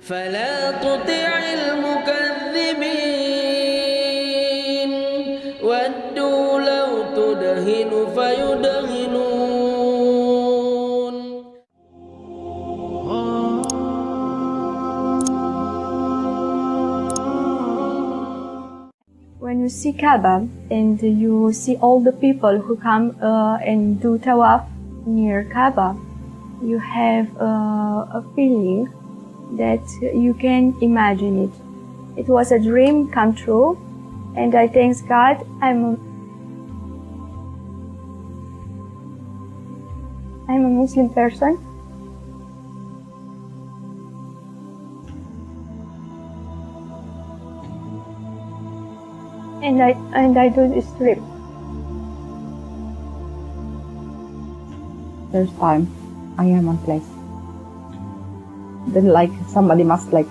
فلا تطع المكذبين ودوا لو تدهن فيدهنون. When you see Kaaba and you see all the people who come and do tawaf near Kaaba, you have a feeling that you can imagine it. It was a dream come true, and I thank God I'm a Muslim person. And I do this trip. First time I am on place. Then like somebody must like,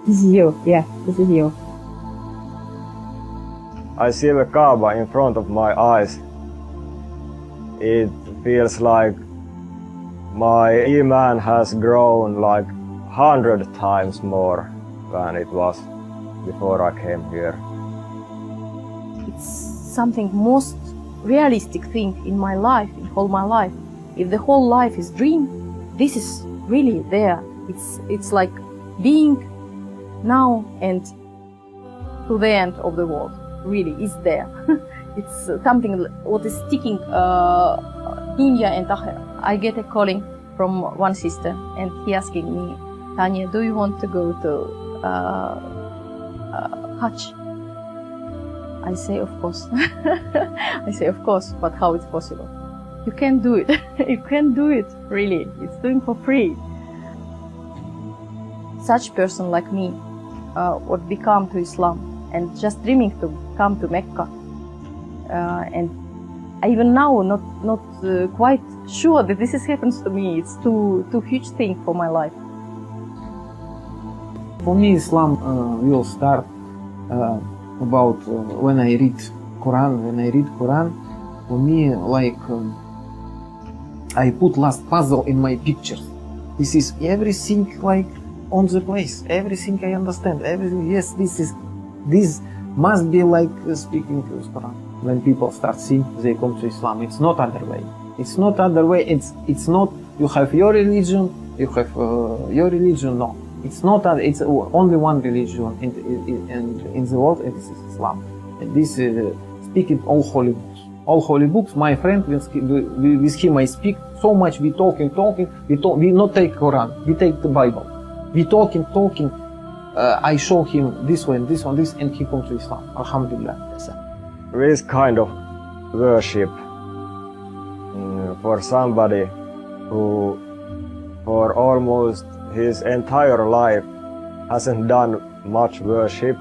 this is you, yeah, this is you. I see the Kaaba in front of my eyes. It feels like my Iman has grown like 100 times more than it was before I came here. It's something most realistic thing in my life, in whole my life. If the whole life is dream, this is really there. It's like being now and to the end of the world. Really, is there. It's something what is sticking dunya and akhirah. I get a calling from one sister, and he asking me, Tanya, do you want to go to Hajj? I say, of course. I say, of course, but how it's possible? You can't do it. You can't do it, really. It's doing for free. Such person like me would become to Islam and just dreaming to come to Mecca. And I even now not quite sure that this happens to me. It's too huge thing for my life. For me, Islam will start about when I read Quran. When I read Quran, for me, like I put last puzzle in my pictures. This is everything like on the place. Everything I understand. Everything. Yes, this must be like speaking to Quran. When people start seeing, they come to Islam. It's not other way. It's not other way. It's not you have your religion. You have your religion. No. It's not that. It's only one religion in the world, and this is Islam. And this speaking all holy books. All holy books. My friend, with him I speak so much. We talking. We not take Quran. We take the Bible. We talking. I show him this one, and he comes to Islam. Alhamdulillah. This kind of worship for somebody who for almost his entire life hasn't done much worship,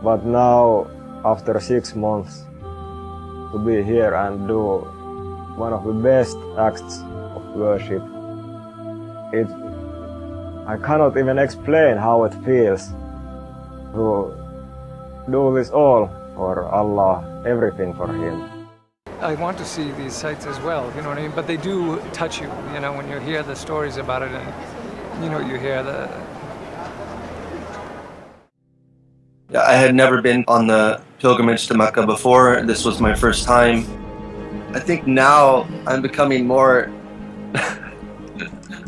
but now after 6 months to be here and do one of the best acts of worship, I cannot even explain how it feels to do this all for Allah, everything for Him. I want to see these sites as well, you know what I mean? But they do touch you, you know, when you hear the stories about it and, you know, you hear the... I had never been on the pilgrimage to Mecca before. This was my first time. I think now I'm becoming more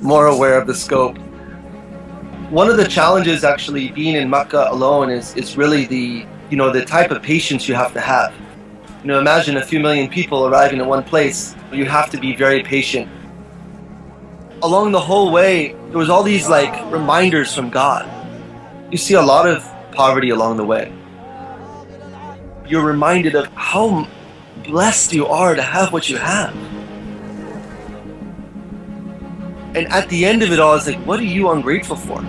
aware of the scope. One of the challenges actually being in Mecca alone is really the type of patience you have to have. You know, imagine a few million people arriving in one place. You have to be very patient. Along the whole way, there was all these like reminders from God. You see a lot of poverty along the way. You're reminded of how blessed you are to have what you have. And at the end of it all, it's like, what are you ungrateful for?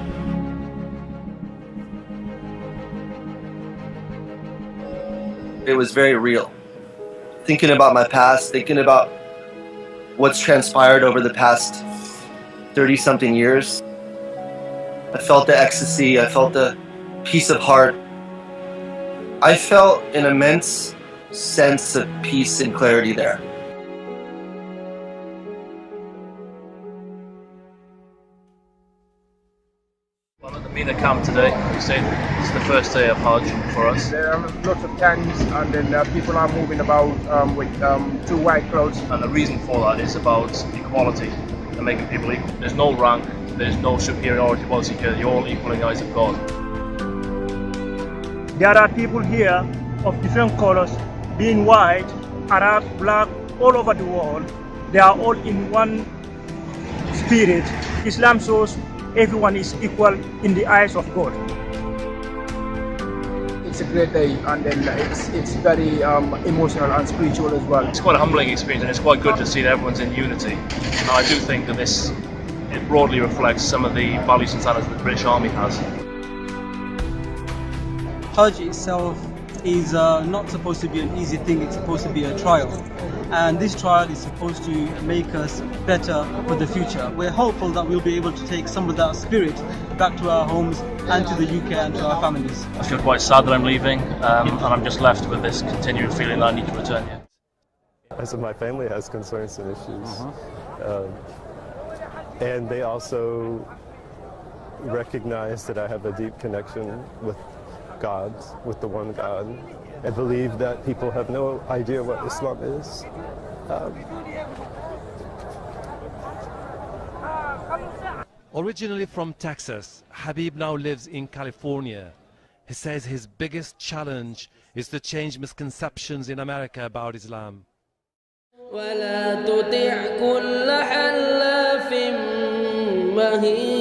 It was very real. Thinking about my past, thinking about what's transpired over the past 30-something years. I felt the ecstasy, I felt the peace of heart. I felt an immense sense of peace and clarity there. been at camp today. You say it's the first day of Hajj for us. There are lots of tents, and then people are moving about with two white clothes. And the reason for that is about equality and making people equal. There's no rank, there's no superiority policy here. You're all equal in the eyes of God. There are people here of different colors, being white, Arab, black, all over the world. They are all in one spirit. Islam shows everyone is equal in the eyes of God. It's a great day, and then it's very emotional and spiritual as well. It's quite a humbling experience, and it's quite good to see that everyone's in unity. And I do think that it broadly reflects some of the values and standards that the British Army has. Hajj itself is not supposed to be an easy thing, it's supposed to be a trial. And this trial is supposed to make us better for the future. We're hopeful that we'll be able to take some of that spirit back to our homes and to the UK and to our families. I feel quite sad that I'm leaving, and I'm just left with this continuing feeling that I need to return here. So my family has concerns and issues, and they also recognize that I have a deep connection with God, with the one God. I believe that people have no idea what Islam is. Originally from Texas, Habib now lives in California. He says his biggest challenge is to change misconceptions in America about Islam. ولا تطع كل حلاف مهين